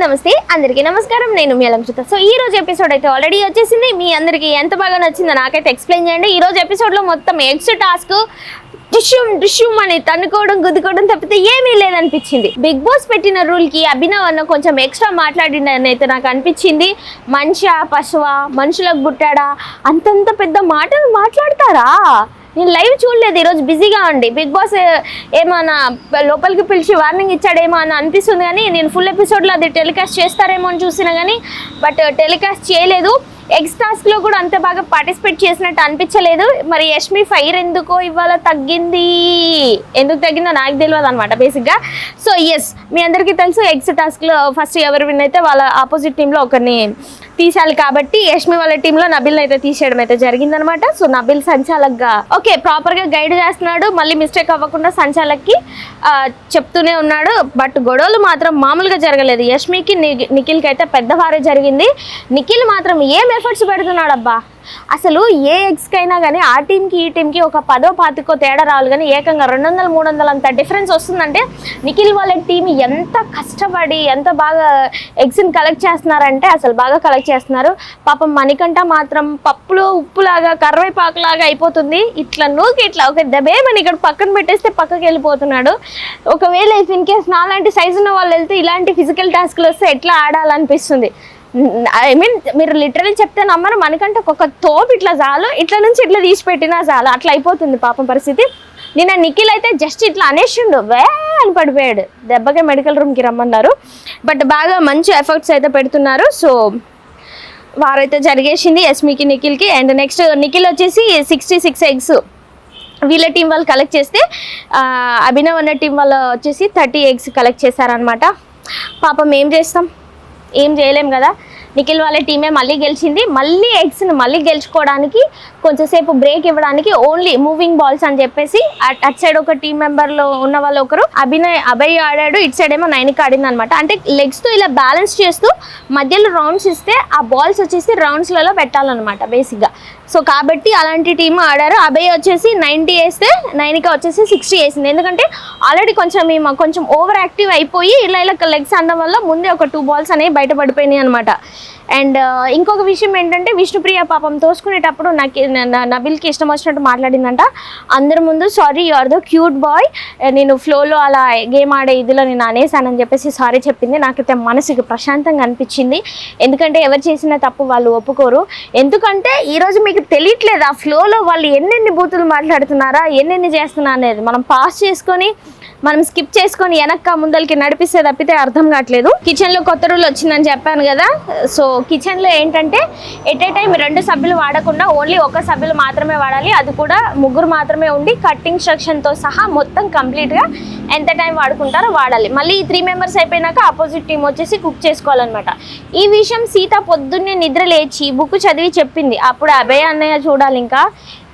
నమస్తే అందరికీ నమస్కారం నేను మీ అలంకృత సో ఈ రోజు ఎపిసోడ్ అయితే ఆల్రెడీ వచ్చేసింది మీ అందరికీ ఎంత బాగా నచ్చిందో నాకైతే ఎక్స్ప్లెయిన్ చేయండి ఈ రోజు ఎపిసోడ్ లో మొత్తం ఎక్స్ టాస్క్ డిష్యూమ్ అని తన్నుకోవడం గుద్దుకోవడం తప్పితే ఏమీ లేదనిపించింది బిగ్ బాస్ పెట్టిన రూల్ కి అభినవ్ అన్న కొంచెం ఎక్స్ట్రా మాట్లాడిండని అయితే నాకు అనిపించింది మనిషా పశువా మనుషులకు పుట్టాడా అంతంత పెద్ద మాటలు మాట్లాడతారా నేను లైవ్ చూడలేదు ఈరోజు బిజీగా ఉండి బిగ్ బాస్ ఏమన్నా లోపలికి పిలిచి వార్నింగ్ ఇచ్చాడేమో అని అనిపిస్తుంది కానీ నేను ఫుల్ ఎపిసోడ్లో అది టెలికాస్ట్ చేస్తారేమో అని చూసినా కానీ బట్ టెలికాస్ట్ చేయలేదు ఎక్స్ టాస్క్లో కూడా అంత బాగా పార్టిసిపేట్ చేసినట్టు అనిపించలేదు మరి యష్మి ఫైర్ ఎందుకో ఇవాళ తగ్గింది ఎందుకు తగ్గిందో నాకు తెలియదు అనమాట బేసిక్గా సో ఎస్ మీ అందరికీ తెలుసు ఎక్స్ టాస్క్లో ఫస్ట్ ఎవరు విన్ అయితే వాళ్ళ ఆపోజిట్ టీంలో ఒకరిని తీసేయాలి కాబట్టి యష్మి వాళ్ళ టీంలో నబిల్ని అయితే తీసేయడం అయితే జరిగిందనమాట సో నబిల్ సంచాలక్గా ఓకే ప్రాపర్గా గైడ్ చేస్తున్నాడు మళ్ళీ మిస్టేక్ అవ్వకుండా సంచాలక్కి చెప్తూనే ఉన్నాడు బట్ గొడవలు మాత్రం మామూలుగా జరగలేదు యష్మికి నిఖిల్కి అయితే పెద్దవారే జరిగింది నిఖిల్ మాత్రం ఏం ఎఫర్ట్స్ పెడుతున్నాడు అబ్బా అసలు ఏ ఎక్స్కైనా కానీ ఆ టీంకి ఈ టీంకి ఒక 10-20 తేడా రావాలి కానీ ఏకంగా 200-300 అంత డిఫరెన్స్ వస్తుందంటే నిఖిల్ వాళ్ళ టీం ఎంత కష్టపడి ఎంత బాగా ఎగ్స్ని కలెక్ట్ చేస్తున్నారంటే అసలు బాగా కలెక్ట్ చేస్తున్నారు పాపం మణికంఠ మాత్రం పప్పులో ఉప్పులాగా కరివేపాకులాగా అయిపోతుంది ఇట్లా నూకి ఇట్లా ఒక దెబ్బేమని ఇక్కడ పక్కన పెట్టేస్తే పక్కకి వెళ్ళిపోతున్నాడు ఒకవేళ ఇన్ కేస్ నాలాంటి సైజు ఉన్న వాళ్ళు వెళ్తే ఇలాంటి ఫిజికల్ టాస్క్లు వస్తే ఎట్లా ఆడాలనిపిస్తుంది ఐ మీన్ మీరు లిటరల్లీ చెప్తే నమ్మరు మనకంటే ఒక తోపు ఇట్లా చాలు ఇట్లా నుంచి ఇట్లా తీసి పెట్టినా చాలు అట్లా అయిపోతుంది పాపం పరిస్థితి నిన్న నిఖిల్ అయితే జస్ట్ ఇట్లా అనేసిండు వే అని పడిపోయాడు దెబ్బకే మెడికల్ రూమ్కి రమ్మన్నారు బట్ బాగా మంచి ఎఫర్ట్స్ అయితే పెడుతున్నారు సో వారైతే జరిగేసింది యష్మికి నిఖిల్కి అండ్ నెక్స్ట్ నిఖిల్ వచ్చేసి 66 ఎగ్స్ వీళ్ళ టీం వాళ్ళు కలెక్ట్ చేస్తే అభినవ్ అన్న టీం వాళ్ళు వచ్చేసి 30 ఎగ్స్ కలెక్ట్ చేశారనమాట పాపం ఏం చేస్తాం ఏం చేయలేం కదా నిఖిల్ వాళ్ళ టీమే మళ్ళీ గెలిచింది మళ్ళీ ఎగ్స్ని మళ్ళీ గెలుచుకోవడానికి కొంచెంసేపు బ్రేక్ ఇవ్వడానికి ఓన్లీ మూవింగ్ బాల్స్ అని చెప్పేసి అటు సైడ్ ఒక టీం మెంబర్లో ఉన్న వాళ్ళు ఒకరు అభయ్ ఆడాడు ఇటు సైడ్ ఏమో నైన్కి ఆడింది అనమాట అంటే లెగ్స్తో ఇలా బ్యాలెన్స్ చేస్తూ మధ్యలో రౌండ్స్ ఇస్తే ఆ బాల్స్ వచ్చేసి రౌండ్స్లలో పెట్టాలన్నమాట బేసిక్గా సో కాబట్టి అలాంటి టీం ఆడారు అభయ్ వచ్చేసి 90 వేస్తే నైనిక వచ్చేసి 60 వేసింది ఎందుకంటే ఆల్రెడీ కొంచెం ఓవర్ యాక్టివ్ అయిపోయి ఇలా లెగ్స్ అనడం వల్ల ముందే ఒక 2 బాల్స్ అనేవి బయటపడిపోయినాయి అనమాట అండ్ ఇంకొక విషయం ఏంటంటే విష్ణుప్రియ పాపం తోసుకునేటప్పుడు నబిల్కి ఇష్టం వచ్చినట్టు మాట్లాడిందంట అందరి ముందు sorry you are the cute boy నేను ఫ్లోలో అలా గేమ్ ఆడే ఇదిలో నేను అనేసానని చెప్పేసి సారీ చెప్పింది నాకైతే మనసుకి ప్రశాంతంగా అనిపించింది ఎందుకంటే ఎవరు చేసిన తప్పు వాళ్ళు ఒప్పుకోరు ఎందుకంటే ఈరోజు మీకు తెలియట్లేదు ఆ ఫ్లోలో వాళ్ళు ఎన్నెన్ని బూతులు మాట్లాడుతున్నారా ఎన్నెన్ని చేస్తున్నా అనేది మనం పాస్ చేసుకొని మనం స్కిప్ చేసుకొని వెనక్క ముందరికి నడిపిస్తే తప్పితే అర్థం కావట్లేదు కిచెన్లో కొత్త రూల్ వచ్చిందని చెప్పాను కదా సో కిచెన్లో ఏంటంటే ఎట్ ఏ టైం 2 సభ్యులు వాడకుండా ఓన్లీ ఒక సభ్యులు మాత్రమే వాడాలి అది కూడా 3 మాత్రమే ఉండి కట్టింగ్ సెక్షన్తో సహా మొత్తం కంప్లీట్గా ఎంత టైం వాడుకుంటారో వాడాలి మళ్ళీ ఈ 3 మెంబర్స్ అయిపోయినాక ఆపోజిట్ టీం వచ్చేసి కుక్ చేసుకోవాలన్నమాట ఈ విషయం సీత పొద్దున్నే నిద్ర లేచి బుక్ చదివి చెప్పింది అప్పుడు అభయ అన్నయ్య చూడాలి ఇంకా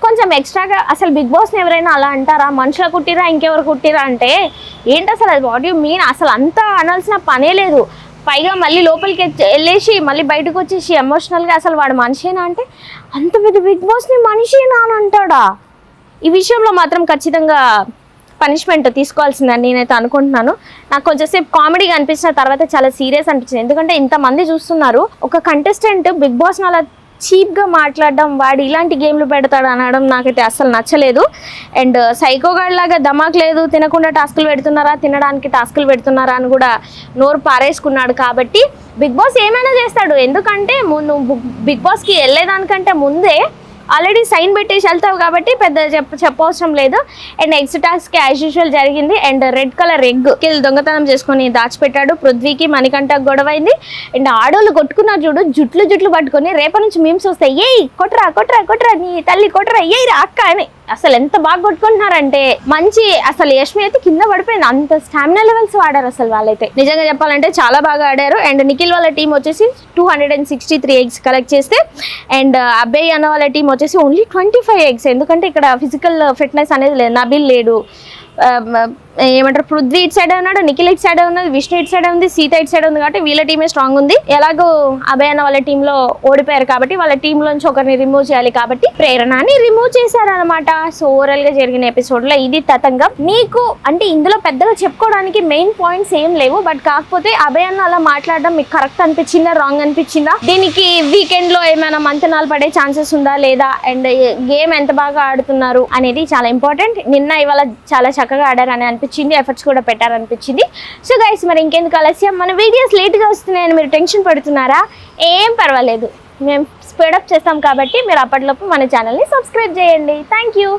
కొంచెం ఎక్స్ట్రాగా అసలు బిగ్ బాస్ని ఎవరైనా అలా అంటారా మనుషులు కుట్టిరా ఇంకెవరు కుట్టిరా అంటే ఏంటి అసలు అది వాట్ యు మీన్ అసలు అంతా అనాల్సిన పనే లేదు పైగా మళ్ళీ లోపలికి వెళ్ళేసి మళ్ళీ బయటకు వచ్చేసి ఎమోషనల్గా అసలు వాడు మనిషేనా అంటే అంత పెద్ద బిగ్ బాస్ని మనిషేనా అని అంటాడా ఈ విషయంలో మాత్రం ఖచ్చితంగా పనిష్మెంట్ తీసుకోవాల్సిందని నేనైతే అనుకుంటున్నాను నాకు కొంచెంసేపు కామెడీగా అనిపించిన తర్వాత చాలా సీరియస్ అనిపించింది ఎందుకంటే ఇంతమంది చూస్తున్నారు ఒక కంటెస్టెంట్ బిగ్ బాస్ని అలా చీప్గా మాట్లాడడం వాడు ఇలాంటి గేమ్లు పెడతాడు అనడం నాకైతే అస్సలు నచ్చలేదు అండ్ సైకోగాడ్ ధమాక్ లేదు తినకుండా టాస్కులు పెడుతున్నారా తినడానికి టాస్కులు పెడుతున్నారా అని కూడా నోరు పారేసుకున్నాడు కాబట్టి బిగ్ బాస్ ఏమైనా చేస్తాడు ఎందుకంటే బిగ్ బాస్కి వెళ్ళేదానికంటే ముందే ఆల్రెడీ సైన్ పెట్టేసి వెళ్తావు కాబట్టి పెద్ద చెప్పవసరం లేదు and eggs task as usual జరిగింది అండ్ రెడ్ కలర్ ఎగ్ దొంగతనం చేసుకొని దాచిపెట్టాడు పృథ్వీకి మణికంఠకు గొడవైంది అండ్ ఆడోళ్ళు కొట్టుకున్నారు చూడు జుట్లు పట్టుకొని రేపటి నుంచి మీమ్స్ వస్తాయి ఏయ్ కొట్రా నీ తల్లి కొట్రా ఏయ్ రా అక్క అని అసలు ఎంత బాగా కొట్టుకుంటున్నారంటే మంచి అసలు యష్మి అయితే కింద పడిపోయింది అంత స్టామినా లెవెల్స్ వాడారు అసలు వాళ్ళైతే నిజంగా చెప్పాలంటే చాలా బాగా ఆడారు అండ్ నిఖిల్ వాళ్ళ టీం వచ్చేసి 263 ఎగ్స్ కలెక్ట్ చేస్తే అండ్ అభయ్ అన్న వాళ్ళ టీం వచ్చేసి ఓన్లీ 25 ఎగ్స్ ఎందుకంటే ఇక్కడ ఫిజికల్ ఫిట్నెస్ అనేది లేదు నబిల్ లేడు ఏమంటారు పృథ్వీ ఇటు సైడ్ ఉన్నాడు, నిఖిల్ ఇటు సైడ్ ఉన్నది, విష్ణు ఇటు సైడ్ ఉంది, సీత ఇటు సైడ్ ఉంది కాబట్టి వీళ్ళ టీమే స్ట్రాంగ్ ఉంది. ఎలాగో అభయ్ అన్న వాళ్ళ టీంలో ఓడిపోయారు కాబట్టి వాళ్ళ టీమ్ లోంచి ఒకరిని రిమూవ్ చేయాలి కాబట్టి ప్రేరణని రిమూవ్ చేశారనమాట. సో ఓవరాల్ గా జరిగిన ఎపిసోడ్ లో ఇది తతంగం. మీకు అంటే ఇందులో పెద్దగా చెప్పుకోవడానికి మెయిన్ పాయింట్స్ ఏం లేవు, బట్ కాకపోతే అభయ్ అన్న అలా మాట్లాడడం మీకు కరెక్ట్ అనిపించిందా, రాంగ్ అనిపించిందా, దీనికి వీకెండ్ లో ఏమైనా మంతనాలు పడే ఛాన్సెస్ ఉందా లేదా, అండ్ గేమ్ ఎంత బాగా ఆడుతున్నారు అనేది చాలా ఇంపార్టెంట్. నిన్న ఇవాళ చాలా చక్కగా ఆడారని అనిపించింది, ఎఫర్ట్స్ కూడా పెట్టారనిపించింది. సో గైస్ మరి ఇంకెందుకు ఆలస్యం, మన వీడియోస్ లేట్గా వస్తున్నాయని మీరు టెన్షన్ పడుతున్నారా? ఏం పర్వాలేదు, మేము స్పీడప్ చేస్తాం కాబట్టి మీరు అప్పటిలోపు మన ఛానల్ని సబ్స్క్రైబ్ చేయండి. Thank you.